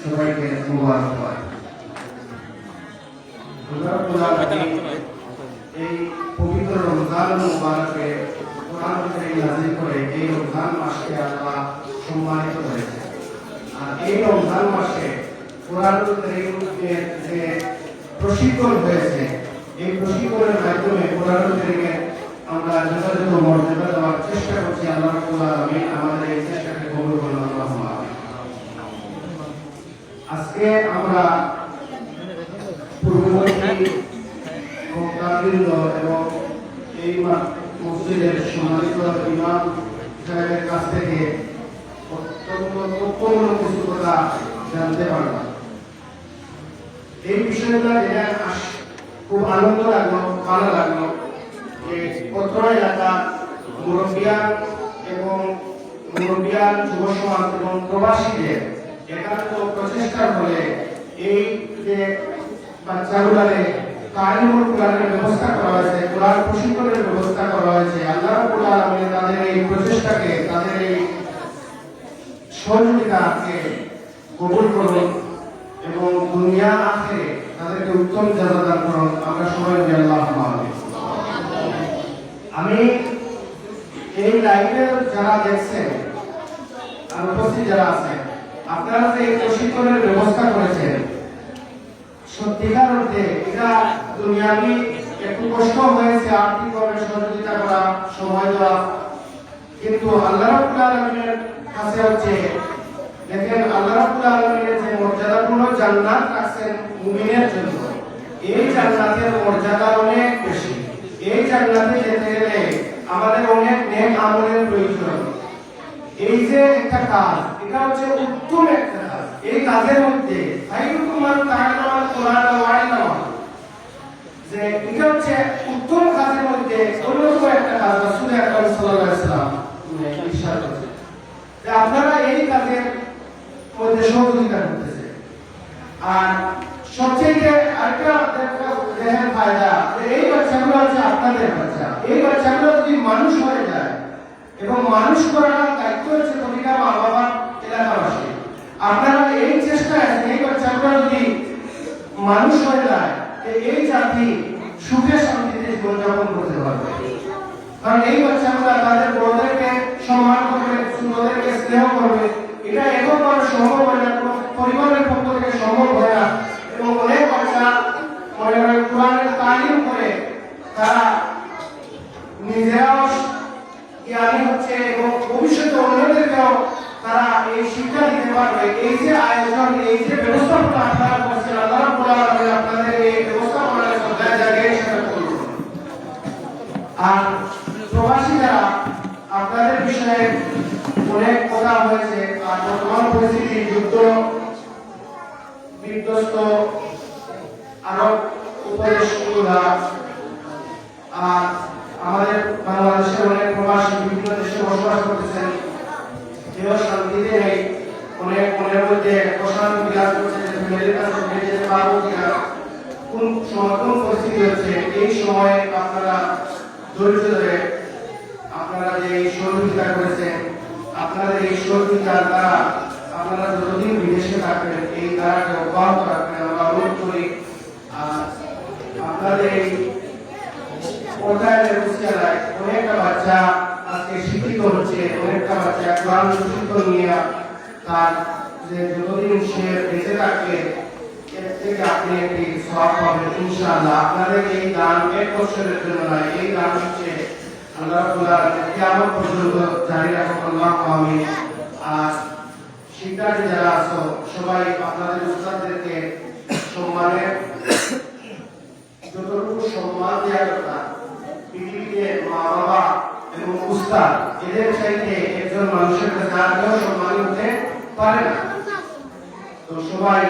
সবাইকে মোবারকবাদ। এই পবিত্র রমজান মুবারকে কোরআন কারীম নাযিল করে এই রমজান মাসকে আল্লাহ সম্মানিত করেছে। আর এই রমজান মাসে কোরআন কারীমের যে প্রশিক্ষণ হয়েছে, এই প্রশিক্ষণের মাধ্যমে কোরআন কারীমে আমরা যথাযথ মর্যাদা দেওয়ার চেষ্টা করছি। আল্লাহ রাব্বুল আলামিন আমাদের এই চেষ্টাকে কবুল করুন। আল্লাহুম্মা আমিন। আজকে আমরা পূর্ববর্তী বক্তাবৃন্দ এবং এই মসজিদের সম্মানিত ইমাম সাহেবের কাছ থেকে অত্যন্ত তথ্যমূলক কিছু কথা জানতে পারলাম। এই বিষয়টা যেটা খুব আনন্দ লাগলো, ভালো লাগলো যে অত্র এলাকা মুরব্বিয়ান এবং মুরব্বিয়ান যুব সমাজ এবং প্রবাসীদের একান্ত প্রচেষ্টার ফলে এই যে বাচ্চাগুলারে তালিমুল কোরআনের ব্যবস্থা করা হয়েছে, কোরআন প্রশিক্ষণের ব্যবস্থা করা হয়েছে। আল্লাহ রাব্বুল আলামিন তাদের এই প্রচেষ্টাকে, তাদের এই সহযোগিতাকে কবুল করুন এবং দুনিয়া আখিরে তাদেরকে উত্তম জাযা দান করুন। আমরা সবাই বলি আল্লাহুম্মা আমিন। আমি এই লাইভে যারা দেখছেন আর উপস্থিত যারা আছেন, আপনারা যে প্রশিক্ষণের ব্যবস্থা করেছেন, সত্যিকার অর্থে এটা দুনিয়াবি একটু কষ্ট হয়েছে, আর্থিকভাবে সহযোগিতা করা, সময় দেওয়া, কিন্তু আল্লাহ রাব্বুল আলামিনের কাছে হচ্ছে দেখেন আল্লাহ রাব্বুল আলামিনের যে মর্যাদাপূর্ণ জান্নাত রাখছেন মুমিনের জন্য, এই জান্নাতের মর্যাদা অনেক বেশি। এই জান্নাতে যেতে গেলে আমাদের অনেক নেক আমলের প্রয়োজন। এই যে একটা কাজ, এটা হচ্ছে উত্তম একটা কাজ। এই কাজের মধ্যে খায়রুকুম মান তাআল্লামাল কোরআন ওয়া আল্লামা, যে এটা হচ্ছে উত্তম কাজের মধ্যে অন্যতম একটা কাজ। রাসূল আকরাম সাল্লাল্লাহু আলাইহি ওয়াসাল্লাম ইরশাদ করেছেন যে আপনারা এই কাজের মধ্যে সহযোগিতা করতেছেন। আর সবচেয়ে আরেকটা দেখেন ফায়দা, এই বাচ্চাগুলো হচ্ছে আপনাদের বাচ্চা। এই বাচ্চাগুলো যদি মানুষ হয়ে যায় এবং মানুষ করার দায়িত্ব হচ্ছে প্রতিটা মা বাবা, এলাকাবাসী। আপনারা এই চেষ্টায় আছেন এই বাচ্চাগুলো যদি মানুষ হয়ে যায়, এই জাতি সুখে শান্তিতে জীবনযাপন করতে পারবে। কারণ এই বাচ্চাগুলো তাদের বড়দেরকে সম্মান করবে, ছোটদেরকে স্নেহ করবে। এটা এককভাবে সম্ভব হয় না, পরিবারের পক্ষ থেকে সম্ভব হয় না। এবং অনেক বাচ্চা মনে করেন কোরআনের তালিম করে তারা নিজেরাও জ্ঞানী হচ্ছে এবং ভবিষ্যতে অন্যদেরকেও তারা এই শিক্ষা দিতে পারবে। এই যে আয়োজন, এই যে ব্যবস্থাপনা আপনারা করছেন, আল্লাহ রাব্বুল আলামিন আপনাদের এই ব্যবস্থাপনার জায়গায় সেটা করুন। আর প্রবাসী যারা, আপনাদের বিষয়ে অনেক কথা হয়েছে। আর বর্তমান পরিস্থিতি, যুদ্ধ বিধ্বস্ত আরব উপদেশগুলা, আর আমাদের বাংলাদেশের অনেক প্রবাসী বিভিন্ন দেশে বসবাস করতেছেন, কেউ শান্তিতে নেই। অনেক মনের মধ্যে অশান্তি বিরাজ করছে যে ফ্যামিলির কাছে ফিরে যেতে পারবো কিনা, কোন সময় কোন পরিস্থিতি হচ্ছে। এই সময়ে আপনারা ধৈর্য ধরে আপনারা যে এই সহযোগিতা করেছেন, আপনাদের এই সহযোগিতার দ্বারা আপনারা যতদিন বিদেশে থাকবেন এই ধারাকে অব্যাহত রাখবেন আমরা অনুরোধ করি। আর আপনাদের এই পর্যায়ের উচ্চারায় অনেকটা বাচ্চা আজকে শিক্ষিত হচ্ছে, অনেকটা বাচ্চা কোরআন প্রশিক্ষণ নিয়ে তার যে যতদিন সে বেঁচে থাকবে এর থেকে আপনি একটি সওয়াব পাবেন ইনশাআল্লাহ। আপনাদের এই দান এক বছরের জন্য নয়, এই দান হচ্ছে আল্লাহ রাব্বুল আলামিন কিয়ামত পর্যন্ত জারি রাখুন। আল্লাহুম্মা আমিন। আর শিক্ষার্থী যারা আছো সবাই আপনাদের উস্তাদদেরকে সম্মানের যতটুকু সম্মান দেওয়ার কথা, পৃথিবীতে মা বাবা এবং উস্তাদ এদের চাইতে একজন মানুষের কাছে আর কেউ সম্মানী হতে পারে না। তো সবাই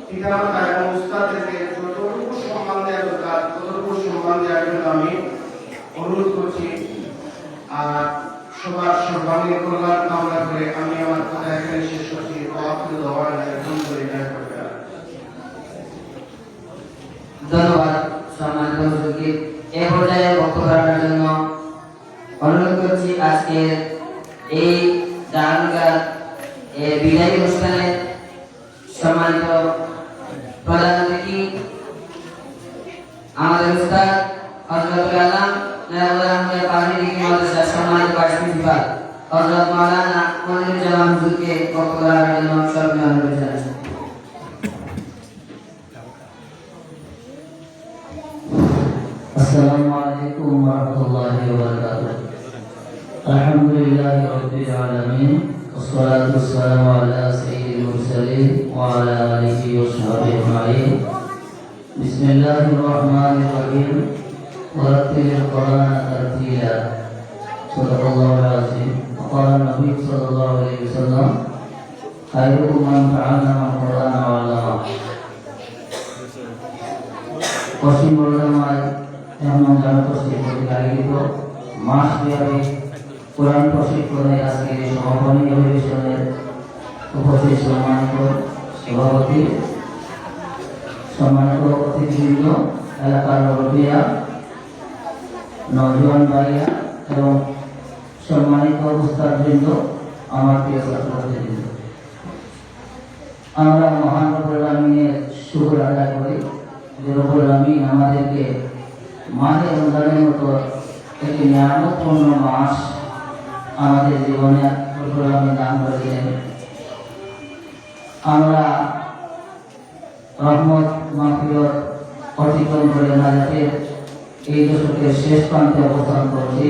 পিতামাতা এবং উস্তাদদেরকে যতটুকু সম্মান দেওয়ার দরকার ততটুকু সম্মান দেওয়ার জন্য আমি অনুরোধ করছি। আর সবার সর্বাঙ্গীন কল্যাণ কামনা করে আমি আমার কথা এখানে শেষ করছি। ধন্যবাদ সম্মানিত হুজুরকে। এই পর্যায়ে বক্তব্য রাখার জন্য অনুরোধ করছি আজকে এই দাঙ্গার বিদায়ী অনুষ্ঠান অনুষ্ঠানে সম্মানিত প্রধান অতিথি আমাদের উস্তাদ হযরতুল আলম নায়েবুল আহমদ পাহাড়ি মাদ্রাসার সম্মানিত ভাইস প্রিন্সিপাল হযরত মাওলানা মনিরুজ্জামান হুজুরকে বক্তব্য রাখার জন্য সবিনয় অনুরোধ জানাচ্ছি। السلام عليكم ورحمة الله وبركاته. الحمد لله رب العالمين والصلاة والسلام على سيد المرسلين وعلى آله وصحبه أجمعين. بسم الله الرحمن الرحيم. ورتل القرآن ترتيلا. صدق الله العظيم. وقال النبي صلى الله عليه وسلم خيركم من تعلم القرآن وعلمه. পশ্চিম বর্ধমায় এমন জনগোষ্ঠীর কর্তৃক আয়োজিত মাসব্যাপী কোরআন প্রশিক্ষণে আজকে সমাপনী অধিবেশনের উপস্থিত সম্মানিত সভাপতি, সম্মানিত অতিথিবৃন্দ, এলাকার মুরব্বিয়া, নওজোয়ান ভাইয়া এবং সম্মানিত উস্তাদবৃন্দ, আমার প্রিয় ছাত্রছাত্রীবৃন্দ, আমরা মহান রব্বুল আলামিনের শুকর আদায় করি যে রব্বুল আলামিন আমাদেরকে মাহে রমজানের মতো একটি নিয়ামতপূর্ণ মাস আমাদের জীবনে রব্বুল আলামিন দান করেছেন। আমরা রহমত মাগফিরাত অতিক্রম করে নাজাতের এই দশকের শেষ প্রান্তে অবস্থান করছি।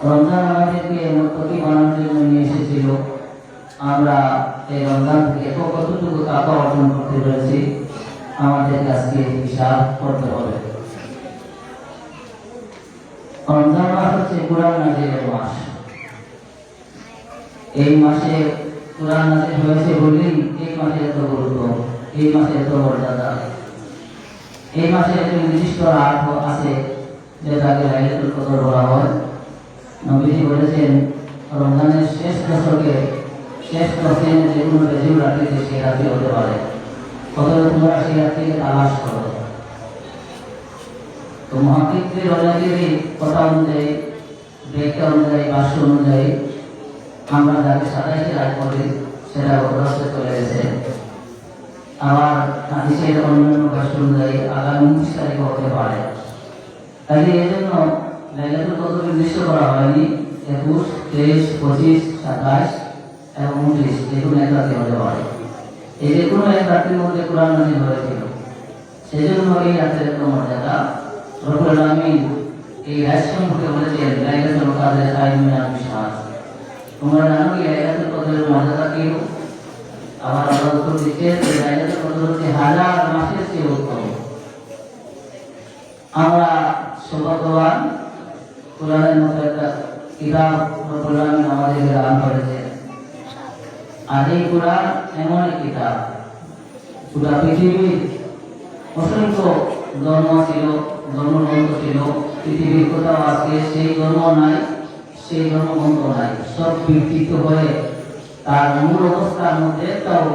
রমজান আমাদেরকে মুত্তাকি বানানোর জন্য নিয়ে এসেছিল। আমরা এই রমজান থেকে কতটুকু টাকা অর্জন করতে পেরেছি আমাদের আজকে হিসাব করতে হবে। রমজান মাস হচ্ছে কোরআন নাজিলের মাস। এই মাসে কোরআন নাজিল হয়েছে বলেই এই মাসে এত গুরুত্ব, এই মাসে এত মর্যাদা। এই মাসে একটি নির্দিষ্ট রাত আছে যেটাকে লাইলাতুল কদর বলা হয়। নবীজি বলেছেন রমজানের শেষ দশকে শেষ 10 দিনের যে কোনো বেজুর রাত্রিতে সে রাত্রি হতে পারে। অতএব তোমরা সেই রাত্রিকে তালাশ করো। তো মুহাক্কিকদের অনেকের কথা অনুযায়ী, ব্যাখ্যা অনুযায়ী, ভাষ্য অনুযায়ী আমরা যাকে 27 রাত করি সেটা অগ্রসর চলে গেছে। আবার হাদিসের অন্যান্য ভাষ্য অনুযায়ী আগামী 29 তারিখ হতে পারে। তাই এই জন্য লাইলাতুল কদর নির্দিষ্ট করা হয়নি 21, 23, 25, 27 এবং 29 যে কোনো এক রাতে হতে পারে। এই যে কোনো এক রাতের মধ্যে কোরআন নাযিল হয়েছিল, সেজন্য এই রাতের এত মর্যাদা। রব্বুল আলামিন এই রাত সম্পর্কে বলেছেন লাইলাতুল কদর খায়রুম মিন আলফি শাহর। তোমরা জানো কি লাইলাতুল কদরের মর্যাদা কি? আবার আল্লাহ উত্তর দিচ্ছেন এই লাইলাতুল কদর হচ্ছে 1000 মাসের চেয়ে উত্তম। আমরা সৌভাগ্যবান, কোরআনের মতো একটা কিতাব রব্বুল আলামিন আমাদেরকে দান করেছেন। আর এই কোরআন এমন এক কিতাব, পুরা পৃথিবীর অসংখ্য ধর্ম ছিল, ধর্মগ্রন্থ ছিল, পৃথিবীর কোথাও আজকে সেই ধর্ম নাই, সেই ধর্মগ্রন্থ নাই, সব বিকৃত হয়ে তার মূল অবস্থার মধ্যে একটাও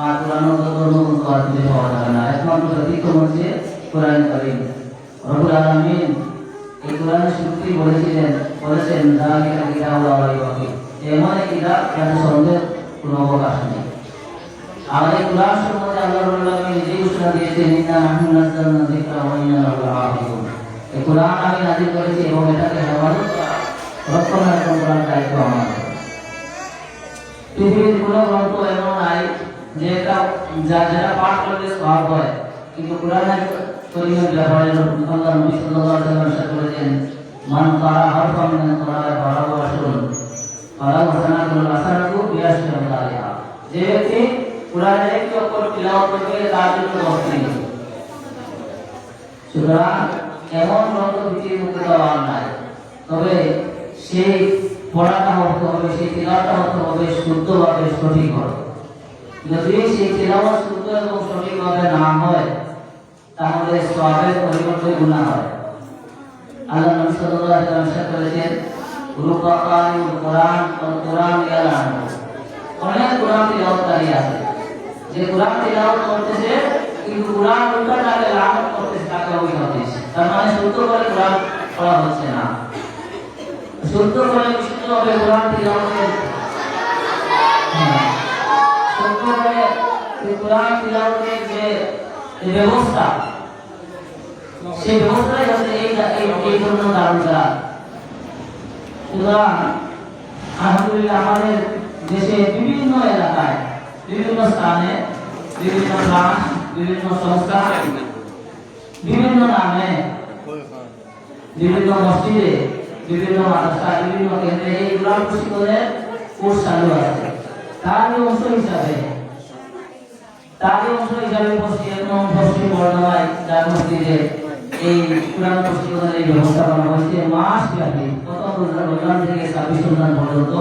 আর কোরআন ধর্মগ্রন্থ আর খুঁজে পাওয়া যাবে না। একমাত্র ব্যতিক্রম হচ্ছে কোরআন কারীম। রব্বুল আলামিন এই কোরআনের শুরুতেই বলেছেন যালিকা কিতাবুল্লাহ লা রাইবা ফীহ, এমন এক কিতাব যাতে সন্দেহের কোনো অবকাশ নেই। আর এই কোরআন সম্বন্ধে আল্লাহ রাব্বুল আলামিন নিজেই ঘোষণা দিয়েছেন ইন্না নাহনু নাযালনা যিকরা ওয়া ইন্না লাহু লাহাফিজুন। এই কোরআন আমি নাযিল করেছি এবং এটাকে হেফাজত করা, রক্ষণাবেক্ষণ করার দায়িত্ব আমার। পৃথিবীর কোনো গ্রন্থ এমন নাই যেটা যারা পাঠ করলে সওয়াব হয়, কিন্তু কোরআনের কারীমের ব্যাপারে আল্লাহ নবী সাল্লাল্লাহু আলাইহি ওয়াসাল্লাম ইরশাদ করেছেন মান কারা হারফান মিন কোরআন ফালাহু আশরুন ফালাহু হাসানাতুল হাসানাতু বিআশরি আমসালিহা। যে ব্যক্তি কোরআনের একটি অক্ষর তিলাওয়াত করবে তার জন্য 10 নেকি। সুতরাং এমন গ্রন্থ পৃথিবীর মধ্যে দেওয়া নাই, তবে সেই পড়াটা হতে হবে, সেই তিলাওয়াতটা হতে হবে শুদ্ধভাবে, সঠিকভাবে। যদি সেই তিলাওয়াত শুদ্ধ এবং সঠিকভাবে না হয় তাহলে সওয়াবের পরিবর্তে গুনাহ হয়। আল্লাহ নবী সাল্লাল্লাহু আলাইহি ওয়াসাল্লাম ইরশাদ করেছেন রুবা কারিউল কোরআন ওয়াল কোরআন ইয়ালান। অনেক কোরআন তিলাওয়াতকারী আছে যে কোরআন তিলাওয়াত করতেছে কিন্তু কোরআন উল্টাটাকে লানত করতেছে, তাকে অভিশাপ দিচ্ছে। তার মানে শুদ্ধ করে কোরআন পড়া হচ্ছে না। শুদ্ধ করে বিশুদ্ধভাবে কোরআন তিলাওয়াতের কোরআন তিলাওয়াতের যে ব্যবস্থা, সেই ব্যবস্থাই হচ্ছে এই জন্য দারুল কেরাত। সুতরাং আলহামদুলিল্লাহ আমাদের দেশে বিভিন্ন এলাকায়, বিভিন্ন স্থানে, বিভিন্ন ক্লাস, বিভিন্ন সংস্থা, বিভিন্ন নামে, বিভিন্ন মসজিদে, বিভিন্ন মাদ্রাসা, বিভিন্ন কেন্দ্রে এই কোরআন প্রশিক্ষণের কোর্স চালু আছে। তারই অংশ হিসাবে পশ্চিম বর্ধমায় যার মসজিদে এই কোরআন প্রশিক্ষণের এই ব্যবস্থা করা হয়েছে। মাস ব্যাপী প্রথম রমজান থেকে 26 রমজান পর্যন্ত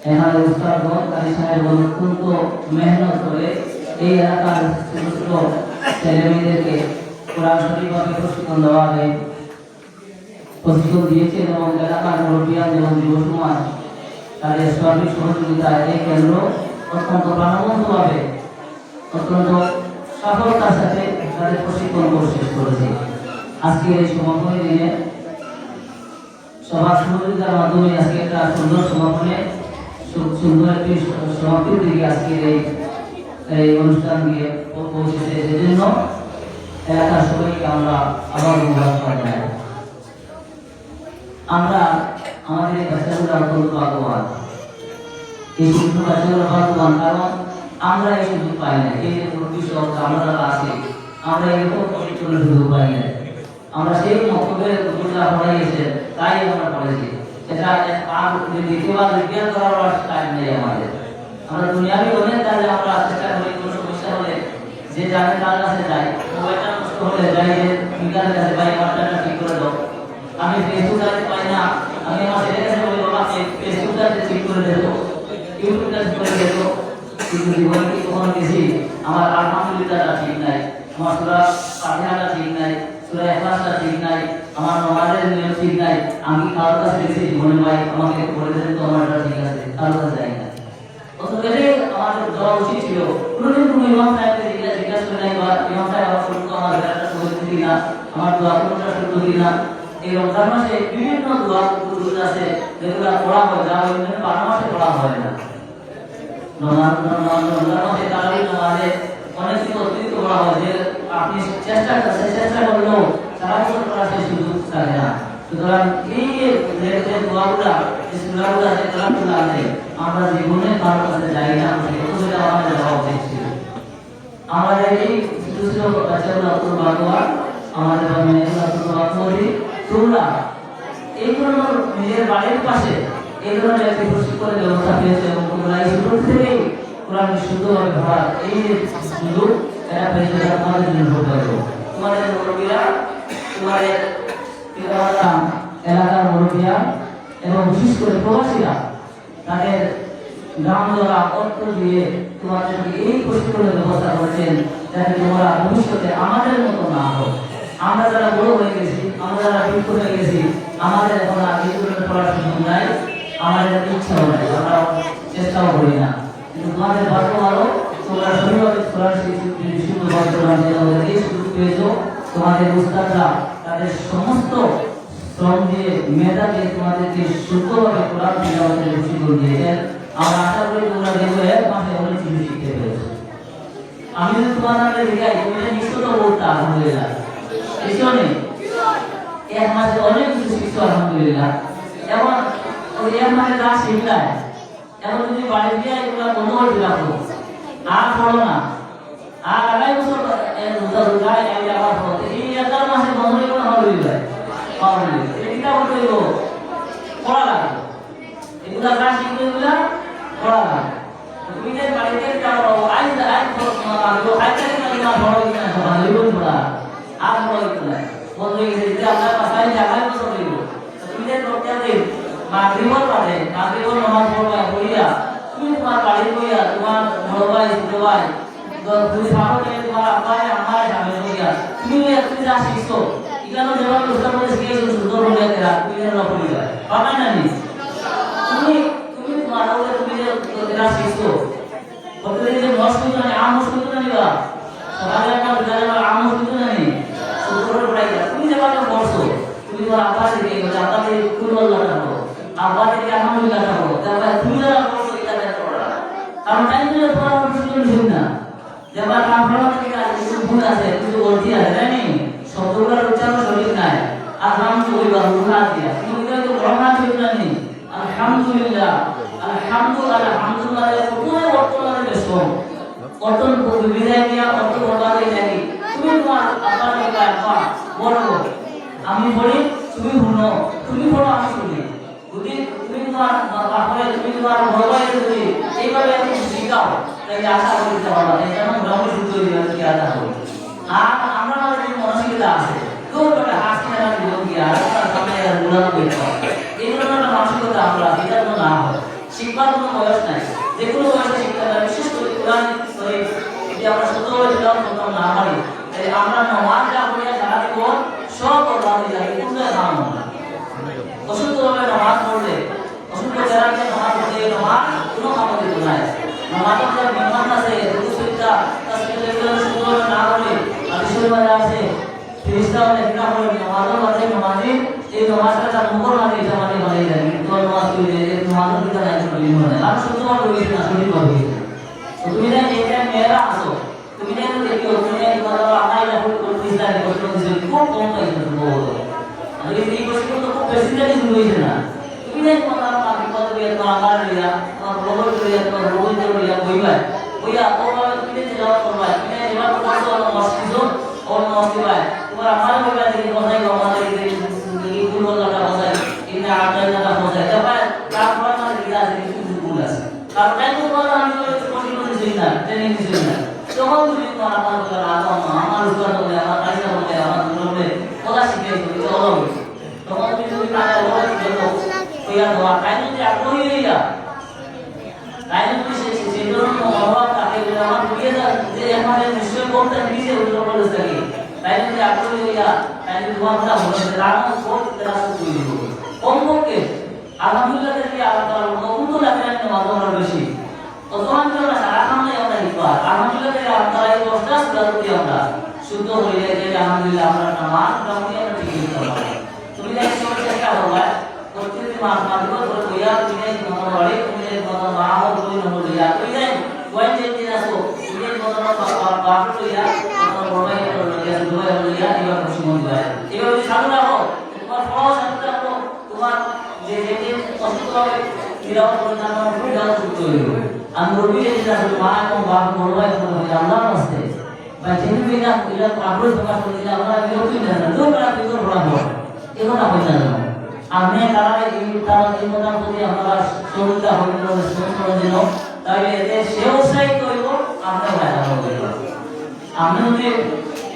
এখানে উস্তাদগণ, কারি সাহেবগণ অত্যন্ত মেহনত করে এই এলাকার ছোট ছেলেমেয়েদেরকে কোরআন শরীফভাবে প্রশিক্ষণ দেওয়া হয়, প্রশিক্ষণ দিয়েছেন এবং এলাকার মুরব্বিয়ান এবং যুব সমাজ তাদের সার্বিক সহযোগিতায় এই কেন্দ্র অত্যন্ত প্রাণবন্তভাবে, অত্যন্ত সফলতার সাথে তাদের প্রশিক্ষণ কোর্স শেষ করেছে। আজকে এই সমাপনী দিনে সবার সহযোগিতার মাধ্যমে আজকে একটা সুন্দর সমাপনে সুন্দর একটি সমাপ্তির দিকে আজকের এই অনুষ্ঠান দিয়ে পৌঁছেছে। সেজন্য এলাকার সবাইকে আমরা আবার ধন্যবাদ জানাই। আমরা আমাদের এই বাচ্চাগুলো অত্যন্ত ভাগ্যবান, এই সুন্দর বাচ্চাগুলো ভাগ্যবান, কারণ আমরা এই সুযোগ পাই না। এই যে ভবিষ্যৎ আমরা আছি, আমরা এরকম প্রশিক্ষণের সুযোগ পাই না। আমরা সেই মক্তবের উপজেলা পড়াইছে, তাই আমরা পড়েছি। এটা আর দ্বিতীয়বার বিজ্ঞান করার টাইম নেই আমাদের। আমরা দুনিয়াবি অনেক কাজে আমরা চেষ্টা করি, কোনো সমস্যা হলে যে যাবে তার কাছে যাই, মোবাইলটা নষ্ট হলে যাই যে বিজ্ঞানের কাছে ভাই আমারটা ঠিক করে দাও। আমি ফেসবুক চালাতে পাই না, আমি আমার ছেলের কাছে বলি বাবা ফেসবুকটা ঠিক করে দেবো, ইউটিউবটা ঠিক করে দেবো। কিন্তু জীবনে কি কখনো গেছি আমার আলহামদুলিল্লাহটা ঠিক নাই, আমার সূরা ফাতিহাটা ঠিক নাই, সূরা ইখলাসটা ঠিক নাই, আমার নামাজের নিয়ম ঠিক নাই। আমি কারোর কাছে গেছি জীবনে ভাই আমাকে বলে দেন তো আমারটা ঠিক আছে, কারোর কাছে যাই না। অথচ আমাদের যাওয়া উচিত ছিল। কোনোদিন কোনো ইমাম সাহেবকে জিজ্ঞাসা করে নাই বা ইমাম সাহেব আমার শুরু আমার বেড়াটা শুরু কিনা, আমার দোয়া কোনটা শুরু কিনা। এই রমজান মাসে বিভিন্ন দোয়া আছে যেগুলো পড়া হয়, যা অন্য 12 মাসে পড়া হয় না। রমজান মাসে তারাবি নামাজে অনেক কিছু অতিরিক্ত পড়া হয় যে আপনি চেষ্টা করলেও সারা বছর পড়া সেই সুযোগ থাকে না। সুতরাং এই যে দোয়াগুলা, এই সূরাগুলা, যে কালামগুলো আছে, আমরা জীবনে কারোর কাছে যাই না, সেটা আমাদের যাওয়া উচিত ছিল। আমাদের এই ছোট বাচ্চাগুলো অত্যন্ত ভাগ্যবান, আমাদের মেয়েগুলো অত্যন্ত ভাগ্যবতী। তোমরা এই ধরনের নিজের বাড়ির পাশে এই ধরনের একটি প্রশিক্ষণের ব্যবস্থা পেয়েছে এবং তোমরা এই ছোট থেকেই কোরআন শুদ্ধভাবে পড়ার এই সুযোগ এরা পেয়েছে, তোমাদের জন্য সৌভাগ্য। তোমাদের মুরব্বীরা, তোমাদের এলাকার মুরব্বীরা এবং বিশেষ করে প্রবাসীরা তাদের গ্রাম দ্বারা অর্থ দিয়ে তোমাদেরকে এই প্রশিক্ষণের ব্যবস্থা করেছেন, যাতে তোমরা ভবিষ্যতে আমাদের মতো না হোক। আমরা যারা বড় হয়ে গেছি, আমরা যারা বৃদ্ধ হয়ে গেছি, আমাদের এখন আর এই ধরনের পড়ার সুযোগ নাই, আমাদের ইচ্ছাও নাই, আমরা চেষ্টাও করি না। কিন্তু তোমাদের ভাগ্য ভালো, তোমরা সঠিকভাবে পড়ার এই সুযোগ পেয়েছ। তোমাদের উস্তাদরা তাদের সমস্ত শ্রম দিয়ে, মেধা দিয়ে তোমাদেরকে শুদ্ধভাবে কোরআন তিলাওয়াতের প্রশিক্ষণ দিয়েছেন। আমরা আশা করি তোমরা দেখবে 1 মাসে অনেক কিছু শিখতে পেরেছো। আমি যদি তোমাদের দেখাই, তুমি নিশ্চিত বলতে আলহামদুলিল্লাহ পিছনে 1 মাসে অনেক কিছু শিখছো আলহামদুলিল্লাহ। এবং ওই 1 মাসে যা শিখলাই, এখন যদি বাড়ি গিয়ে এগুলো বন্ধ করে রাখো, আর পড়ো না, আর আগামী বছর রোজায় আবার পড়ো, এই 11 মাসে বন্ধ করে কোনো হবে না। এটা করতে হইব, পড়া লাগবে, এগুলা যা শিখবে এগুলা পড়া লাগবে। তুমি যে বাড়িতে যাও আজ আর বড় না বন্ধ হয়ে গেছে, আপনার পাশায় জায়গায় বসে রইব। তুমি যে করতে দিন মাগরিবর পড়ে, মাগরিবর নামাজ পড়বা পড়িয়া তুমি তোমার বাড়ি পড়িয়া তোমার বড় ভাই ছোট ভাই তুমি ভাবো তোমার আব্বাই আমার সামনে পড়িয়া তুমি যা শিখছো এখানে যেভাবে উত্তর প্রদেশ গিয়েছো সুন্দর হয়ে গেছে, তুমি যেন পড়িয়া পাবে না নি। তুমি তোমার তুমি যা শিখছো প্রতিদিন যে নষ্ট হইতো না, আম নষ্ট হইতো না নিবা সকালে একটা বিকালে আম নষ্ট হইতো না নি, সুন্দর পড়াই তুমি যেভাবে পড়ছো, তুমি তোমার আব্বা থেকে আব্বাকে কুলওয়াল্লাহ করো, আব্বা থেকে আলহামদুলিল্লাহ করো, তারপরে তুমি যারা পড়ছো এটা পড়া, কারণ টাইম দিলে পড়া সুযোগ দিন না। যেমন কামড়ানো থেকে কিছু ভুল আছে কিছু গলতি আছে তাই নি শব্দগুলোর উচ্চারণ সঠিক নাই আলহামদুলিল্লাহ রুহা দিয়া কিন্তু এটা তো রহমান ঠিক নেই আলহামদুলিল্লাহ আলহামদুলিল্লাহ পুরো বর্তমানে ব্যস্ত অর্থন বিদায় দিয়া অর্থ বর্বাদ হয়ে যায় তুমি তোমার আপনার কথা বলো আমি বলি তুমি শুনো তুমি বলো আমি শুনি যদি তুমি তোমার তারপরে তুমি তোমার ভগবানের যদি এইভাবে আমি শিখাও তাহলে আশা করতে পারবা এটা আমি ব্রহ্ম শুদ্ধ কি আশা করি আর আমরা আমাদের যে মানসিকতা আছে কেউ একটা হাসি না দিব কি আর তার সামনে গুণানো করতে এইগুলো একটা মানসিকতা আমরা এটা তো না হয় শিক্ষার কোনো বয়স নাই যে কোনো বয়সে শিক্ষা দেয় বিশেষ করে কোরআন শরীফ যদি আমরা ছোট বয়সে যাও প্রথম না পারি তাহলে আমরা নামাজ যা পড়িয়া সারা জীবন সব আল্লাহ দিয়ে কোনো কাম না অসুস্থভাবে নামাজ পড়লে অসুস্থ চেহারাকে নামাজ পড়লে নামাজ কোনো কাম দিত না নামাজের যে বিমান আছে রুকুসিটা তাসবিহ শুদ্ধভাবে না পড়লে আদিশরীফে আছে ফেরেশতা লেখা পড়ে নামাজের মাঝে নামাজি এই নামাজটা তার মুখর মাঝে এটা মানে হয়ে যায় কিন্তু নামাজ পড়লে এই নামাজের দিকে না চলে না আর শুদ্ধভাবে হইছে না সঠিকভাবে হইছে তো তুমি না এটা মেয়েরা আসো তুমি না দেখিও তুমি না আনাই রাখো করতেছ না করতেছ খুব কম পাইছো বলো আমি এই প্রশ্ন তো খুব বেশি জানি হইছে না তুমি না কথা পাবি কথা দিয়ে তো আমার লিয়া আমার রোবট লিয়া তো রোবট লিয়া কইবা কইয়া ওভাবে তুমি যাওয়া করবা তুমি এবার করছো মসজিদ ও মসজিদ ভাই তোমার আমার কইবা যে কথাই আমাদের এই ভুল লাগা কথা ইনা আটাই লাগা কথা তবে তারপর না লিয়া যে কিছু ভুল আছে আর তাই তো বলা আমি কোটি কোটি দিই না ট্রেনিং দিই না তখন তুমি তোমার আমার কথা আমার উপর বলে আমার কাছে বলে আমার বলে কথা শিখে তুমি চলো তখন তুমি যদি কাজে বলে দেখো কইয়া দোয়া তাই যদি আগ্রহী হইয়া তাই যদি সেই জন্য মনোভাব থাকে যে আমার বুঝিয়ে যায় যে আমাদের নিশ্চয় করতে নিজে উত্তর করে থাকি তাই যদি আগ্রহী হইয়া তাই যদি তোমার বলে রাম কোট তেরা কই দিব কমপক্ষে আলহামদুলিল্লাহ থেকে আল্লাহ তাআলা নতুন তো লাগে না মাধ্যমে বেশি তখন আমরা সারা সামনে আমরা লিখবা আলহামদুলিল্লাহ থেকে আল্লাহ তাআলা এই দশটা সুরা করি আমরা শুদ্ধ হইলে যে আলহামদুলিল্লাহ আমরা নামাজ ব্রাহ্মণী আমরা ঠিক করতে পারবো তুমি যে চেষ্টা করবা প্রত্যেক মাস মাধ্যমে করে কইয়া তুমি তোমার বাড়ি তুমি তোমার মা ও তুমি নম্বর দিয়া কই যায় কই যে দিন আসো তুমি তোমার বাবা কইয়া তোমার বড়াই করিয়া দুয়া করিয়া এবার খুশি মন যায় এবার যদি সাধু রাখো তোমার ফল সাধু রাখো তোমার যে যে অসুস্থভাবে বিরাম করে না বিরাম সুস্থ হইল আমি রবি যে দিন আসো মা এবং বাবা বড়াই করে আল্লাহর রাস্তায় বা যিনি বিনা ইলা আগ্রহ প্রকাশ করে আমরা বিরক্তি না দূর করা বিকল্প রাখবো এগুলো হইছে না আমি তারা এই তারা এই মতার প্রতি আমরা সহযোগিতা হইল সহযোগিতা দিল তাহলে এতে সে উৎসাহিত হইব আমরা ফায়দা হইব আমি যদি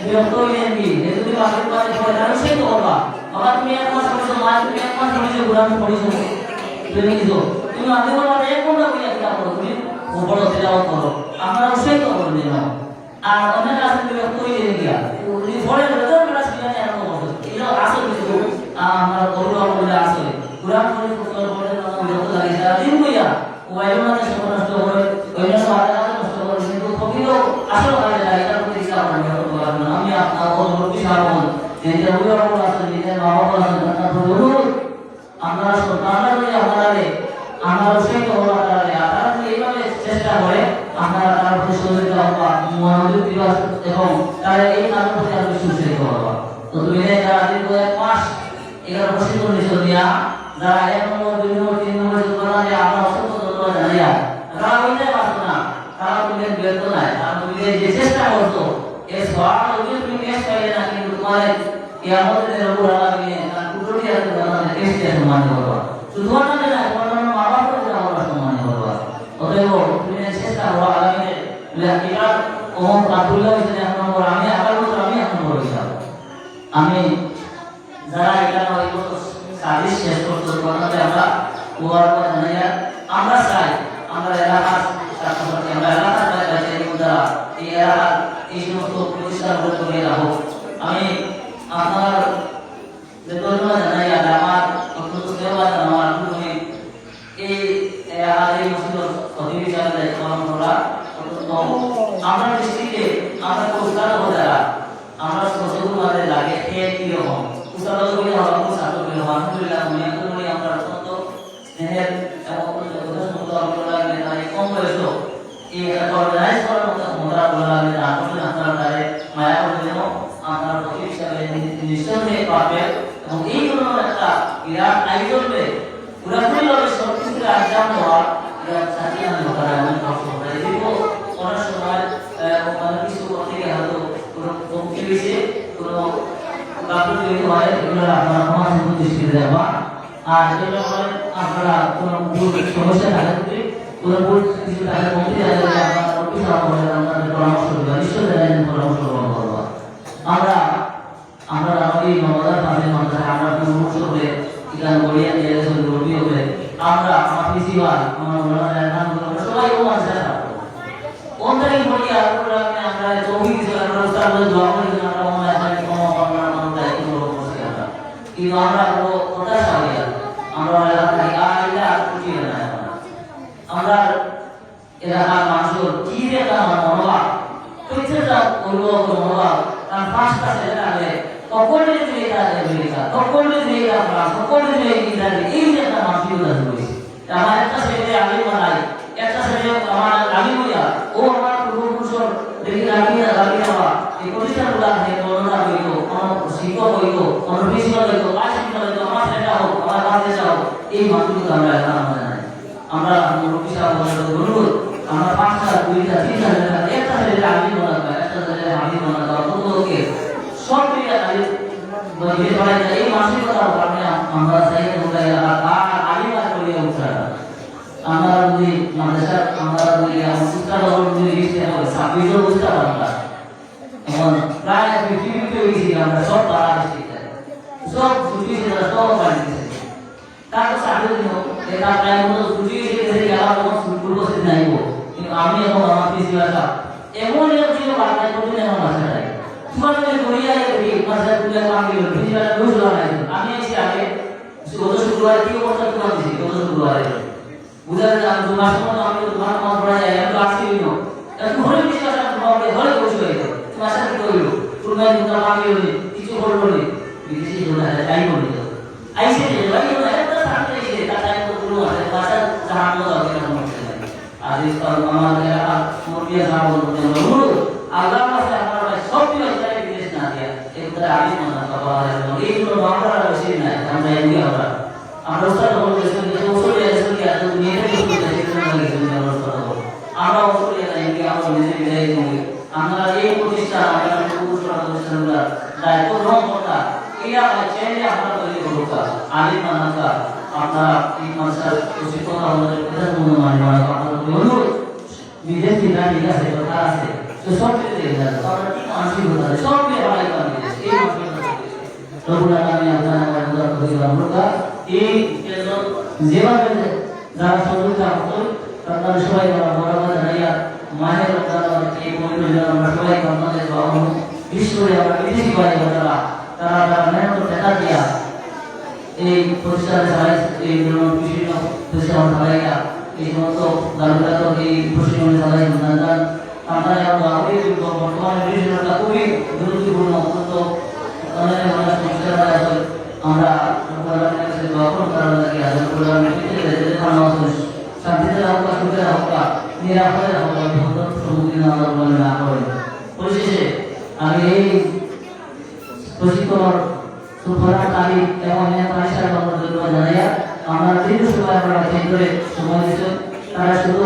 বিরক্ত হইলেন কি যদি বাপের কাছে পড়ে তাহলে সেই তো করবা বাবা তুমি এক মাস পড়েছো মা তুমি এক মাস পড়েছো গুরামি পড়েছো তুমি কিছু তুমি আগে বলো এক ঘন্টা কইয়া কি করো তুমি বড় তেলাওয়াত করো আমরা উৎসাহিত করে দিন আর অনেক আছে বিরক্ত হইলেন কি যদি পড়ে তো ক্লাস বিয়ানে আরম্ভ করো এটা আসল কিছু আমরা গরুরা বলে আসলে কুরআন পড়ে পুস্তক পড়ে না বিরক্ত লাগে সারা দিন কইয়া ওয়াইলো না সব নষ্ট করে ওইনা সব আলাদা নষ্ট করে কিন্তু ফকির আসল কাজে লাগে এটা প্রতি ইসলাম না আমি আপনার বড় বিশাল বল যে ওইরা বলে আসলে নিজের বাবা বলে আসলে বলুন আমরা সরকাররা যদি আমরা সেই তো হওয়ারে আপনারা যদি এইভাবে চেষ্টা করে আমরা তার প্রতি সহযোগিতা বা মনোযোগ দিবা এবং তারা এই কাজের প্রতি আরো সুশীল করবা তো তুমি যারা দীর্ঘ এক মাস 11 বছর নিচে দিয়া যারা 1 নম্বর 2 নম্বর 3 নম্বর যোগ্যতা দিয়ে আমরা অসংখ্য ধন্যবাদ জানাইয়া তারা হইতে পারতো না তারা তুমি ব্যর্থ নাই তারা তুমি যে চেষ্টা করতো এই সওয়াল যদি তুমি টেস্ট পাইলে না কিন্তু তোমার কিয়ামতের রূপ লাগাবে তার কুদরতি আর তোমার টেস্ট দিয়ে সম্মান করবা শুধুমাত্র না তোমার মা বাবার উপর আমরা সম্মান করবা অতএব তুমি চেষ্টা করো আগামী লেখিকা ও আব্দুল্লাহ ইবনে নম্বর আমি আবার আমি এখন বলছিলাম আমি যারা এখানে হয়তো সার্ভিস শেষ করতে পারতে আমরা ওয়ার কথা জানাইয়া আমরা চাই আমরা এলাকার ছাত্রছাত্রী আমরা এলাকার যারা এই এলাকার এই সমস্ত প্রতিষ্ঠান করে রাখো আমি আপনার যে ধন্যবাদ জানাইয়া আমার অত্যন্ত সেবা আমার তুমি এই এই মসজিদ অধিবেশন পালন করা অত্যন্ত আমরা দৃষ্টিতে আমরা পুরস্কার হতে আমরা সচেতন হতে লাগে কি রকম পুরস্কার করে হওয়া ছাত্র করে হওয়া আলহামদুলিল্লাহ আমি আমরা অত্যন্ত স্নেহের এবং যথেষ্ট কম বয়স এই অর্গানাইজ করার মতো ক্ষমতা বলা আমি না করলে আপনারা তারে মায়া করে যেন আপনার প্রতি হিসাবে নিঃসন্দেহে পাবেন এবং এই ধরনের একটা বিরাট আয়োজনে পুরাপুরিভাবে সব কিছুকে আঞ্জাম দেওয়া এটা চাকরি আমি করার আমি কষ্ট করি দিব অনেক সময় অনেক কিছু থেকে হয়তো কোনো কমতি বেশি কোনো গাফিলতি হয় এগুলো আপনারা সমাজ দৃষ্টিতে দেওয়া আর যেটা হয় আপনারা কোনো সমস্যা থাকে যদি কোনো কিছু তাহলে কমতি যায় আপনারা অফিস আপনাদের পরামর্শ দেবেন নিশ্চয় জানেন পরামর্শ গ্রহণ করবো আমরা আমাদের মমতার পাশে মানুষের আমরা পরামর্শ করে ইলান গড়িয়া দিয়ে গড়বি হবে আমরা আমার প্রিন্সিপাল আমার ওনারা নাম সবাই ও মানুষের থাকবো কোন থেকে গড়িয়া আমরা চৌকি কিছু আমরা উস্তাদ দোয়া করে আমরা মনে হয় কোনো আমরা দায়িত্ব করছি আমরা কিন্তু আমরা ওটা সারিয়া আমরা এলাকা খুশি না আমরা এলাকার মানুষের কি একটা মনোভাব প্রত্যেকটা অভিভাবক মনোভাব কারণ পাঁচটা ছেলে আগে সকলে যে এটা আমেরিকা সকলে যে এটা ফ্রান্স সকলে যে ইংল্যান্ড এই যে একটা মানসিকতা রয়েছে আমার একটা ছেলে আমি বানাই একটা ছেলে আমার আমি বইয়া ও আমার পূর্বপুরুষের দেখি লাগিয়ে দেওয়া এই প্রতিষ্ঠানগুলো আছে করোনা হইল কোনো শিক্ষক হইল কোনো প্রিন্সিপাল হইল ভাইস প্রিন্সিপাল হইল আমার ছেলেটা হোক আমার বাচ্চাটা হোক এই মানসিকতা আমরা এখন আমাদের নাই আমরা মুরব্বী সাহেব অনুরোধ আমরা পাঁচটা দুইটা তিনটা একটা ছেলে আমি মনে করি একটা ছেলে আমি মনে করি ততকে সব মিলে বলে পড়াই এই মানসিকতার কারণে আমরা চাই আর আলিমার করে উঠা আমরা যদি মাদ্রাসা আমরা যদি শিক্ষা দল যদি লিখতে হবে 26 জন উঠা আমরা এখন প্রায় 50 হয়েছি আমরা সব তারা শিখতে সব ছুটি সেটা সব বাড়িতে তারপর সাথে দিন এটা প্রায় মতো ছুটি গেছে গেলা কোনো পূর্ব স্থিতি নাইব কিন্তু আমি এবং আমার প্রিন্সিপাল এমন এক ছিল বার্তা করতে এমন আসে নাই তোমাদের গড়িয়া এই মাসে তুলে আমি প্রিন্সিপাল রোজ লাগাই আমি এসে আগে গত শুক্রবার কি অবস্থা তোমার দিছি গত শুক্রবারে বুঝা যায় আমি মাস মতো আমি তোমার মত পড়া যায় আমি তো আসি না এখন হলে প্রিন্সিপাল তোমাকে হলে বসে হইলো তোমার সাথে কইলো তুমি তোমার আমি কিছু বলবো না বিদেশি জোড়া তাই বলি তো আইসে যে ভাই না এটা সামনে এসে তাই তো পুরো আছে ভাষা জাহান মতো আছে না আর এই তো আমাদের মুরগিয়া না বলতে বলবো আল্লাহ পাশে আমরা সব কিছু চাই বিদেশ না দিয়া এটা আমি মনে করব এই জন্য আমরা বেশি না আমরা এমনি আমরা উস্তাদ বলতেছি যে ওসলে আছে কি আর নিয়ে থেকে আমরা ওসলে না এমনি আমরা নিজে বিদায় করি আমরা এই প্রতিষ্ঠান আমরা পুরুষরা প্রতিষ্ঠানগুলো দায়িত্ব গ্রহণ করতা এরা চাইলে আমরা তৈরি করব আলী মানাকা আপনারা এই মানসার প্রশিক্ষণ আমাদের প্রধান মনে মানে আপনারা অনুরোধ বিদেশি না ঠিক আছে কথা আছে তো সব দিতে গেলে আমরা কি মানসিক হতে হবে সব দিয়ে বাড়াই করে দিয়েছে এই মানসিকতা রবুল আলামিন আপনারা আমাদের প্রতি আমরা এই যেভাবে যারা সহযোগিতা করত তারা সবাই বরাবর জানাইয়া মায়ের রমজান এই পবিত্র আমরা সবাই আপনাদের বিশ্বরে আমরা বিদেশি ভাই তারা তারা মেহনত দেখা দিয়া এই প্রতিষ্ঠানে সবাই এই বিভিন্ন প্রতিষ্ঠান চালাইয়া এই সমস্ত দারুণাত এই প্রশিক্ষণে চালাই জানান আপনারা আমরা বর্তমানে বিষয়টা খুবই গুরুত্বপূর্ণ অত্যন্ত অনেক সমস্যা আছে আমরা শান্তিতে হোক সুখে হোক নিরাপদে হোক সম্মুখীন না করেন পরিশেষে আমি এই প্রশিক্ষণ সুফলকারী এবং জানাইয়া আমরা দীর্ঘ সময় আমরা কেন্দ্রে সময় দিচ্ছি তারা শুধু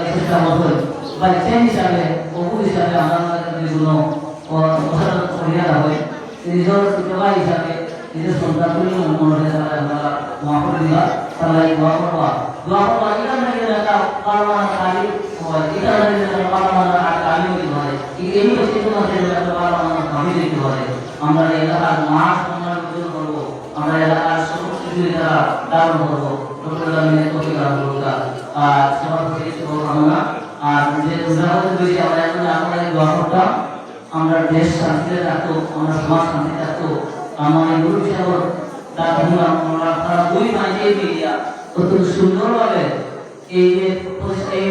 চেষ্টা মতো বা চেন হিসাবে অপু হিসাবে আমাদের কোনো করিয়া হয় নিজের সূত্রবাই হিসাবে নিজের সন্তানগুলি মনে তারা আমরা মহাপর দিবা তারা এই দোয়া করবা এটা নাকি একটা পারমাণবিক কালি হয় এটা নাকি একটা পারমাণবিক কালি হইতে হয় এই হচ্ছে তোমাদের একটা পারমাণবিক কালি হইতে হয় আমরা এলাকার মাঠ আমরা উজ্জ্বল করবো আমরা এলাকার সমস্ত কিছু তারা দারুণ করবো আর সভাপতি শুভকামনা আর যে উদাহরণ দিয়েছি আমরা এখন আপনাদের দোয়া করতাম আমরা দেশ শান্তিতে থাকতো আমরা সমাজ শান্তিতে থাকতো আমার এই গুরু সাগর তার আমরা তারা দুই মাইকে দিয়া অত্যন্ত সুন্দরভাবে এই যে এই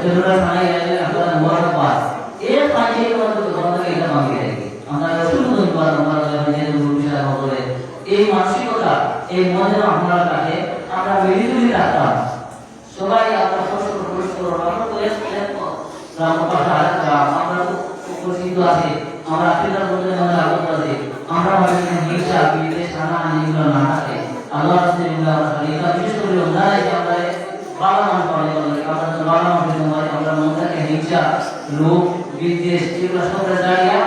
বেরোরা থানায় গেলে আপনারা বড় পাস এর মাইকে আমাদের এটা মাইকে রাখি আমরা অসংখ্য ধন্যবাদ আমরা গুরু সাগর বলে এই মানসিকতা এই মনে আপনারা রাখে আমরা মিলিজুলি থাকতাম সবাই আমরা পরস্পর পরস্পর আমরা উপস্থিত আছে আমরা আকিদার মধ্যে আমাদের আগত আছে আমরা ভাবি হিংসা বিদ্বেষ হানাহানি এগুলো না থাকে আল্লাহ রাসূল এটা বিশেষ করে জানাই যে আমরা ভালো মানুষ পালন করি আমরা তো ভালো মানুষ আমরা মন থেকে হিংসা লোভ বিদ্বেষ এগুলো সব দাঁড়িয়ে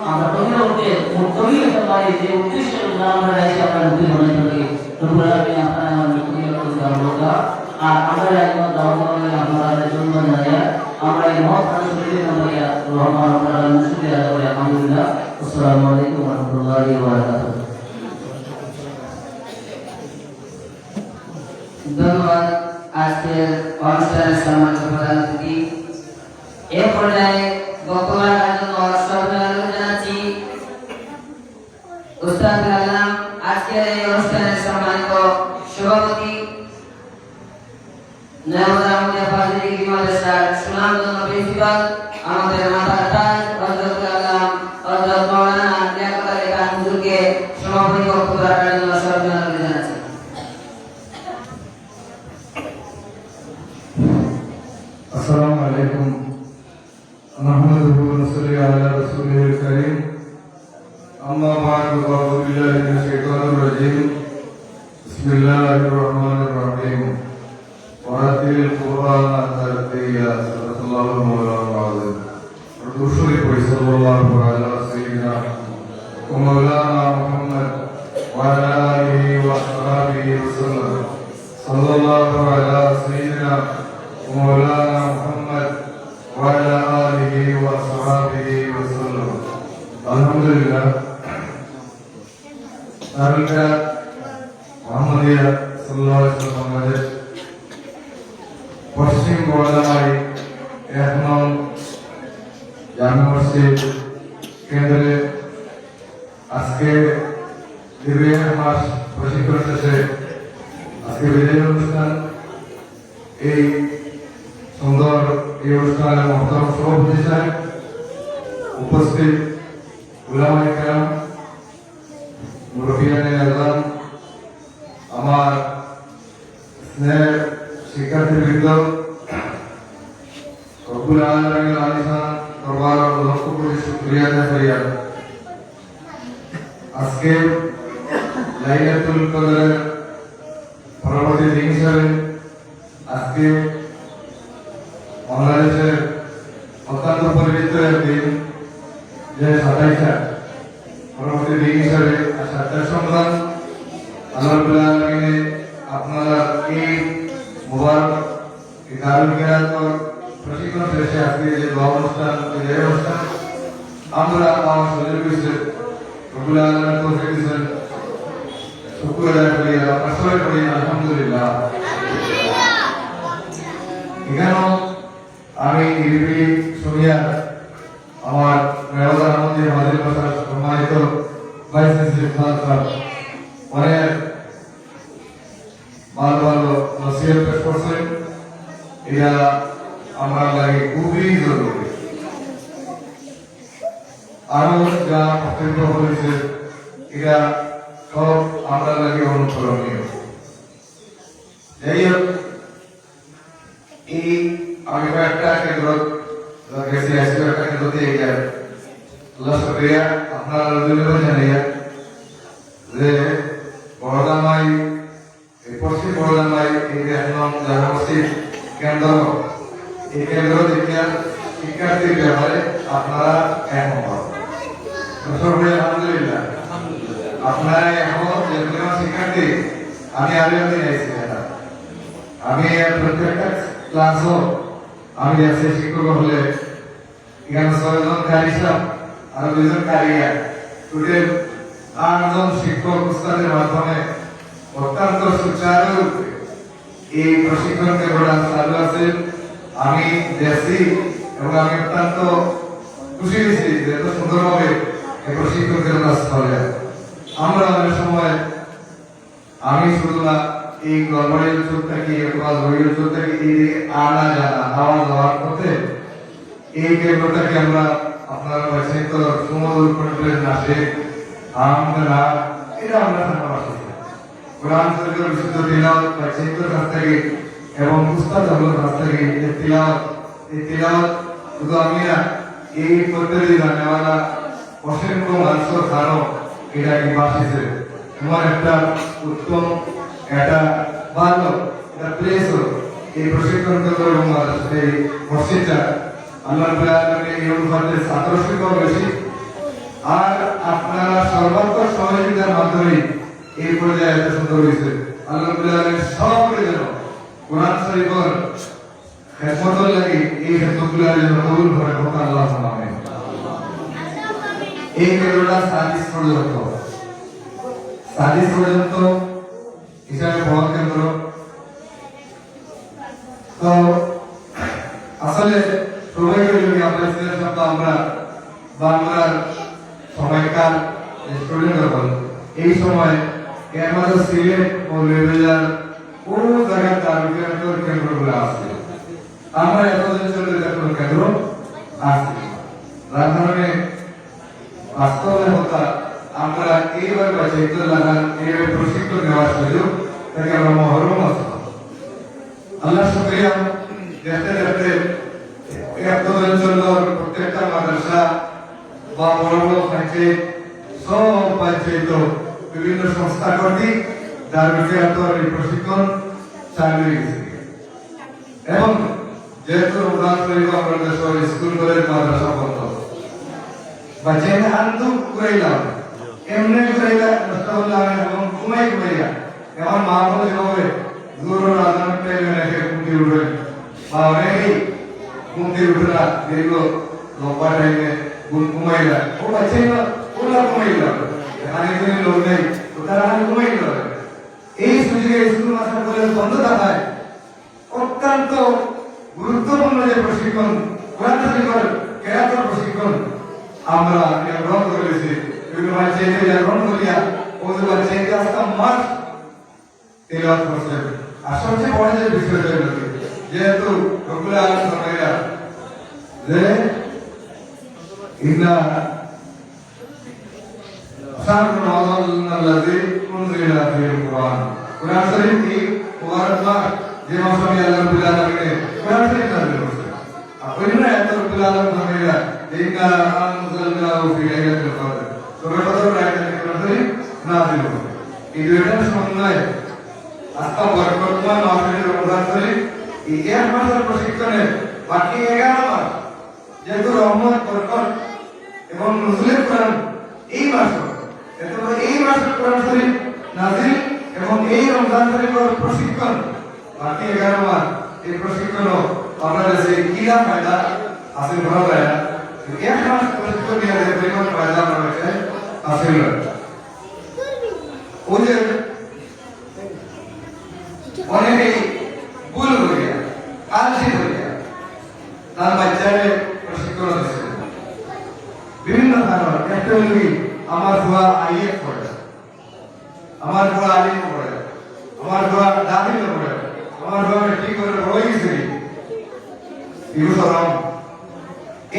আমরা প্রতিরোধে মুক্তমিত পারি যে উদ্দেশ্য আমরা রাখি আমরা মুক্তি মনে করি রব্বুল আলামিন আপনারা আমাদের মুক্তি করতে আমরা আর আমরা একবার দাওয়াত করে আপনাদের জন্য জানাই আমরা এই মহৎ কাজগুলির মধ্যে রহমান আপনারা মুসলিম আদা করে আলহামদুলিল্লাহ আসসালামু আলাইকুম ওয়া রাহমাতুল্লাহি ওয়া বারাকাতুহু ধন্যবাদ আজকের অনুষ্ঠানের সম্মানিত প্রধান অতিথি এ পর্যায়ে বক্তব্য রাখার জন্য সর্বদা জানাচ্ছি উস্তাদ আলম আজকের এই অনুষ্ঠানের সম্মানিত সভাপতি নয়ামুদ্দিন ফাজিল মাদ্রাসার সুনামধন্য প্রিন্সিপাল আমাদের মাথার তাজ হযরত আলম হযরত মাওলানা লিয়াকত আলী খান হুজুরকে সভাপতি বক্তব্য রাখার জন্য সর্বদা জানাচ্ছি السلام عليكم نحمده ونصلي على رسوله الكريم أما بعد فأعوذ بالله من الشيطان الرجيم بسم الله الرحمن الرحيم ورتل القرآن ترتيلا صدق الله مولانا العظيم رسول صلى الله على سيدنا ومولانا محمد وعلى آله وأصحابه وسلم صلى الله على سيدنا مولانا محمد وعلى آله وصحبه وسلم الحمد لله তারকা মোহাম্মদিয়া সাল্লাল্লাহু আলাইহি ওয়াসাল্লামের পশ্চিম বর্ধমানে এখন জামে মসজিদ কেন্দ্রে আজকে দীর্ঘ মাস প্রশিক্ষণ শেষে আজকে বিদায় অনুষ্ঠান এই সুন্দর এই অনুষ্ঠানে মহতরম সভাপতি সাহেব উপস্থিত উলামায়ে কেরাম মুরব্বিয়ানে আযম আমার স্নেহের শিক্ষার্থীবৃন্দ রব্বুল আলামিনের আলিশান দরবার লক্ষ কোটি শুকরিয়া আদায় করি আজকে লাইলাতুল কদরের পরবর্তী দিন হিসাবে আজকে বাংলাদেশের অত্যন্ত পরিচিত একদিন যে 27 পরবর্তী দিন হিসাবে সাতটার সংগ্রাম আল্লাহ আপনারা এই মুবারক এই দারুল কিরাত প্রশিক্ষণ শেষে আজকে যে দোয়া অনুষ্ঠান আমরা আমার শরীর হয়েছে রব্বুল আলামিন তৌফিক দিয়েছেন শুকর আদায় করি আপনার সবাই করি আলহামদুলিল্লাহ এখানেও আমি নিরিবিলি শুনিয়া আমার মেয়র মধ্যে হাজির ভাষার সম্মানিত ভাইস প্রিন্সিপাল অনেক ভালো ভালো নসিহত পেশ করছেন এটা আমার লাগে খুবই জরুরি আরো যা বক্তব্য হয়েছে এটা সব আমরা লাগে অনুসরণীয় যাই হোক এই আমি একটা কেন্দ্র গেছি আজকে একটা কেন্দ্রতে এগিয়ে আল্লাহ শুকরিয়া আপনারা ধন্যবাদ জানাইয়া যে বড়দামাই এই পশ্চিম বড়দামাই এই এখন জামে মসজিদ কেন্দ্র এই কেন্দ্র দেখিয়া শিক্ষার্থীর ব্যাপারে আপনারা একমত আলহামদুলিল্লাহ আপনারা একমত যে কোনো শিক্ষার্থী আমি আবেদন দিয়েছি আমি প্রত্যেকটা ক্লাসও আমি যাচ্ছি শিক্ষক হলে এখানে 6 জন কারিশাম আর 2 জন কারিগর টোটাল 8 জন শিক্ষক উস্তাদের মাধ্যমে অত্যন্ত সুচারু এই প্রশিক্ষণ কেন্দ্রটা চালু আছে আমি দেখছি এবং আমি অত্যন্ত খুশি হয়েছি যে এত সুন্দরভাবে এই প্রশিক্ষণ কেন্দ্রটা চলে আমরা অনেক সময় আমি শুধু না এই গড়বড়ের চোখ থেকে অথবা ঘড়ির চোখ থেকে এই আনা জানা হাওয়া যাওয়ার পথে এই কেন্দ্রটাকে আমরা আপনার পছন্দ সুমধুর করে নাচে আমরা এটা আমরা ভালোবাসি কোরআন শরীফের বিশুদ্ধ তিলাওয়াত পছন্দের কাছ থেকে এবং উস্তাদ হলোর কাছ থেকে এই তিলাওয়াত এই তিলাওয়াত শুধু আমি না, এই পদ্ধতি জানেওয়ালা অসংখ্য মানুষ জানো এটা কি বাসিছে এমন একটা উত্তম একটা ভালো একটা প্লেস এই প্রশিক্ষণ কেন্দ্র এবং এই মসজিদটা আল্লাহ রাব্বুল আলামিনের এই অনুপাতে ছাত্র সংখ্যাও বেশি আর আপনারা সর্বাত্মক সহযোগিতার মাধ্যমে এই পর্যায়ে এত সুন্দর হয়েছে। আল্লাহ রাব্বুল আলামিন সবাইকে যেন কোরআন শরীফের খেদমতের লাগি এই খেদমতগুলো যেন কবুল করে হোক আল্লাহ আমিন। এই কেন্দ্রটা সাদিস পর্যন্ত হিসাবে বড় কেন্দ্র। তো আসলে সবাইকে যদি আমরা শব্দ আমরা বাংলার সময়কার স্টুডেন্ট হল এই সময় আমাদের সিলেট ও লেভেলার কোন জায়গায় তার কেন্দ্রগুলো আছে আমরা এতদিন চলে দেখুন কেন্দ্র আছে যার কারণে বাস্তবে হতা আমরা এইবার বাঁচাইতে লাগান এইভাবে প্রশিক্ষণ নেওয়ার সুযোগ তাকে আমরা মহরম আছি। আল্লাহ শুকরিয়া দেখতে দেখতে এত অঞ্চলের প্রত্যেকটা মাদ্রাসা বা বড় বড় পঞ্চায়েত সব পঞ্চায়েত বিভিন্ন সংস্থা কর্তৃক দারুল প্রশিক্ষণ চালু হয়েছে এবং যেহেতু রমজান শরীফ আমরা দেশের স্কুল কলেজ মাদ্রাসা বন্ধ বা যেখানে আন্দু করাইলাম এমনি করাইলা নষ্ট করলাম এবং ঘুমাইয়া এমন মা বলে যেভাবে জোর রাজান পেয়ে রেখে ঘুমতে উঠবেন বা অনেকেই ঘুমতে উঠে না দীর্ঘ লম্বা টাইমে ঘুমাইলা ও বাচ্চাই না ওরা ঘুমাইলা এখানে কোনো লোক নেই তো তারা ঘুমাইলা এই সুযোগে স্কুল মাস্টার কলেজ বন্ধ থাকায় অত্যন্ত গুরুত্বপূর্ণ যে প্রশিক্ষণ কোরআন শরীফের কেরাতের প্রশিক্ষণ আমরা গ্রহণ করেছি বিভিন্ন বাচ্চাকে গ্রহণ করিয়া ওদের বাচ্চাকে আজকে মাস তেলাওয়াত করছে। আর সবচেয়ে বড় যে বিষয়টা হলো যেহেতু রব্বুল আলামিন ফরমাইয়া যে ইন্না শাহরু রমাদানাল্লাযী উনজিলা ফীহিল কুরআন কুরআন শরীফ কি মুবারক মাস যে মাসে আল্লাহ রাব্বুল আলামিন কুরআন শরীফ নাযিল করেছেন। আর অন্য আয়াত রব্বুল আলামিন ফরমাইয়া ইন্না আনজালনাহু ফি লাইলাতিল কদর সূরা কদর আয়াতে কুরআন শরীফ নাযিল হয়েছে। এই দুইটার সমন্বয়ে আজকে বরকতময় মাসের রমজান শরীফ এই এক মাসের প্রশিক্ষণে বাকি 11 মাস যেহেতু রহমত বরকত এবং নজরুলের কোরআন এই মাস এত এই মাসের কোরআন শরীফ নাযিল এবং এই রমজান শরীফের প্রশিক্ষণ বাকি 11 মাস এই প্রশিক্ষণ আমরা দেশে কিলা ফায়দা হাসিল করা যায় না এক মাস প্রশিক্ষণ নিয়ে যে পরিমাণ ফায়দা আমরা হাসিল ওই যে অনেকেই ভুল হয়ে গেল আলসি হয়ে গেল তার বাচ্চারে প্রশিক্ষণ দিচ্ছে বিভিন্ন কারণ একটা হল কি আমার দোয়া আইএফ পড়ে আমার দোয়া আলিম পড়ে আমার দোয়া দাখিল পড়ে আমার দোয়া ঠিক করে রয়ে গেছে ইউসরম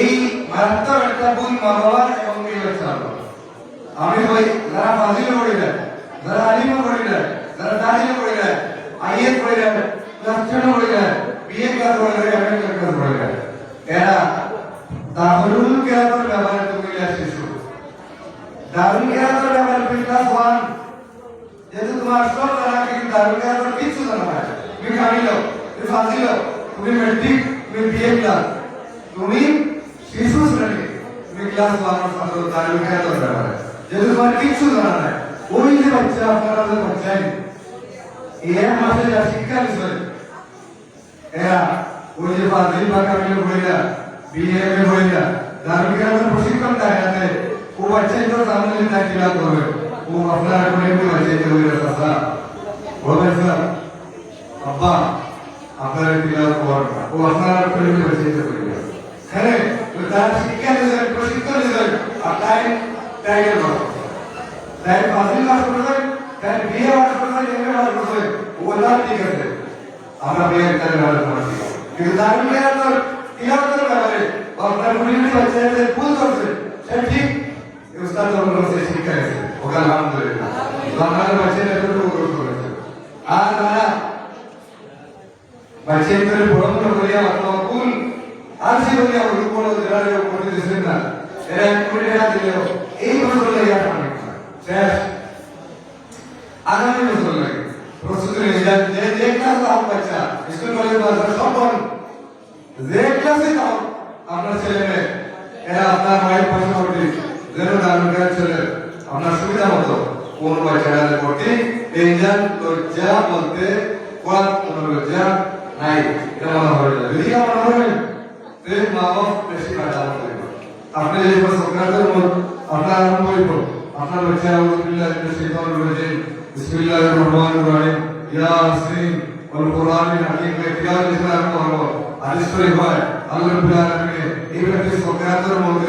এই মারাত্মক একটা ভুল মা বাবার এবং এই বাচ্চার আমি ভাই যারা ফাজিল পড়ে যায় যারা আলিম পড়ে যায় যারা দাখিল পড়ে যায় আইএফ পড়ে যায় ক্লাস 10 পড়ে যায় বিএ ক্লাস পড়ে যায় এমএ ক্লাস পড়ে যায় এরা দারুল কিরাতের ব্যাপারে তুমি শিশু দারুল কিরাতের ব্যাপারে ক্লাস 1 যেহেতু তোমার সব জানা কিন্তু দারুল কিরাতের কিছু জানা না তুমি কামিল তুমি ফাজিল তুমি মেট্রিক তুমি বিএ ক্লাস তুমি শিশু শ্রেণী তুমি ক্লাস 1 ছাত্র দারুল কিরাতের ব্যাপারে যেহেতু তোমার কিছু জানা নাই ওই যে বাচ্চা আপনারা যে বাচ্চা এর মাঝে যা শিক্ষা বিষয় এরা ওই যে ফাজিল বা কামিল বইলা বিএমএ বইলা দারুল কিরাতের প্রশিক্ষণ দেয় না ও বাচ্চা তো সামনে তাকিলা করবে ও আপনারা কোন একটু বাচ্চা হয়ে রাখা বলবেন স্যার আব্বা আপনারা তিলাওয়াত করবেন ও আপনারা কোন একটু বাচ্চা করবে হ্যাঁ তো তার শিক্ষা দিবেন প্রশিক্ষণ দিবেন আর টাইম করো তাই ফাজিল মাস করবেন তাই বিয়ে মাস করবেন এমএ মাস করবেন ওলা ঠিক আছে আমরা বিয়ে করে ভালো করছি কিন্তু দারুল কিরাতের তিলাওয়াতের ব্যাপারে আপনার কোন একটু বাচ্চাদের ভুল করছে সে ঠিক উস্তাদ বলছে শিক্ষা আছে ওকে আলহামদুলিল্লাহ বাংলার বাচ্চাদের এতটুকু গুরুত্ব করেছে আর যারা বাচ্চাদের পড়াশোনা করিয়া অথবা ভুল বলি আমার উপর যারা করতে দিচ্ছেন না এরা 1 কোটি টাকা দিলেও এই বছর লাগে আর অনেক শেষ আগামী বছর লাগে প্রস্তুতি নিয়ে যান যে ক্লাস আমার বাচ্চা স্কুল কলেজ বাচ্চা সব বন্ধ যে ক্লাসে যাও আপনার ছেলে মেয়ে এরা আপনার মায়ের পাশাপাশি যেন নানুকার ছেলে আপনার সুবিধা মতো কোন বাচ্চারা করতে এই যান লজ্জা বলতে কোন লজ্জা নাই এটা মনে হয় না যদি আমার মনে হয় তে মা বাপ বেশি ফায়দা করবে আপনি যে সক্রাতের মত আপনার আরম্ভ হইব আপনার বাচ্চা আলহামদুলিল্লাহ শাইতান রাজিম বিসমিল্লাহির রহমানির রহিম ইয়াসিন ওয়াল কুরআনিল হাকিম কিতাব ইসলাম করব আদিস শরীফ হয় আল্লাহ রাব্বুল আলামিন এই ব্যক্তি সক্রাতের মধ্যে